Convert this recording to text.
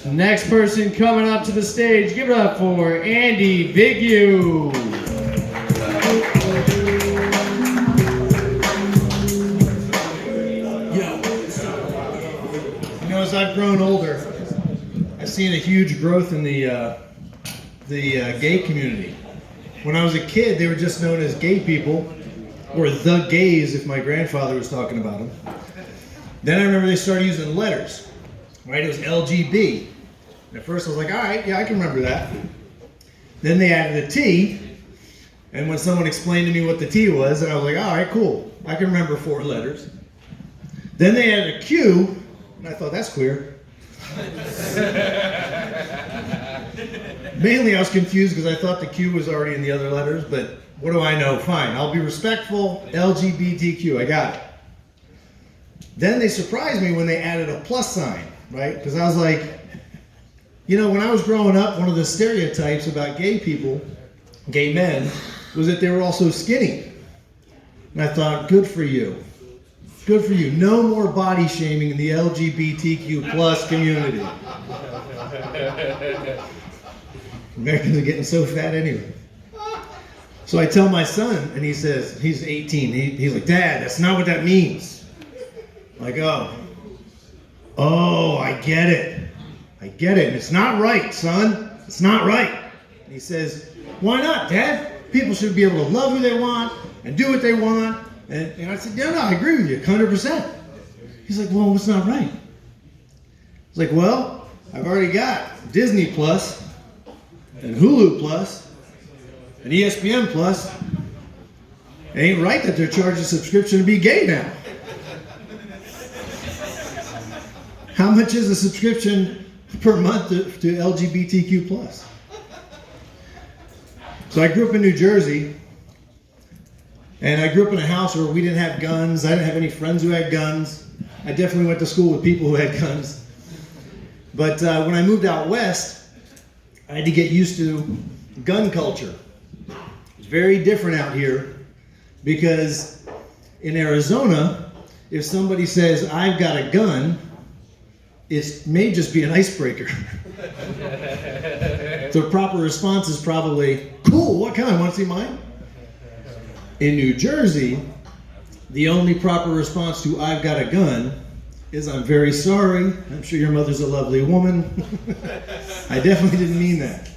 Next person coming up to the stage, give it up for Andy Bigu. As I've grown older, I've seen a huge growth in the gay community. When I was a kid, they were just known as gay people, or the gays if my grandfather was talking about them. Then I remember they started using letters, right? It was LGB. And at first I was like, all right, yeah, I can remember that. Then they added a T, and when someone explained to me what the T was, I was like, all right, cool. I can remember 4 letters. Then they added a Q, and I thought, that's queer. Mainly I was confused because I thought the Q was already in the other letters, but what do I know? Fine, I'll be respectful, LGBTQ, I got it. Then they surprised me when they added a plus sign, right? Because I was like, you know, when I was growing up, one of the stereotypes about gay people, gay men, was that they were also skinny. And I thought, good for you. Good for you. No more body shaming in the LGBTQ plus community. Americans are getting so fat anyway. So I tell my son, and he says, he's 18, he's like, Dad, that's not what that means. I'm like, oh, I get it. I get it. And it's not right, son. It's not right. And he says, why not, Dad? People should be able to love who they want and do what they want. And I said, no, I agree with you, 100%. He's like, well, what's not right? I was like, well, I've already got Disney Plus and Hulu Plus and ESPN Plus. It ain't right that they're charging a subscription to be gay now. How much is a subscription per month to LGBTQ plus? So I grew up in New Jersey. And I grew up in a house where we didn't have guns. I didn't have any friends who had guns. I definitely went to school with people who had guns. But when I moved out west, I had to get used to gun culture. It's very different out here because in Arizona, if somebody says, I've got a gun, it may just be an icebreaker. The proper response is probably, cool, what kind? Want to see mine? In New Jersey, the only proper response to I've got a gun is I'm very sorry. I'm sure your mother's a lovely woman. I definitely didn't mean that.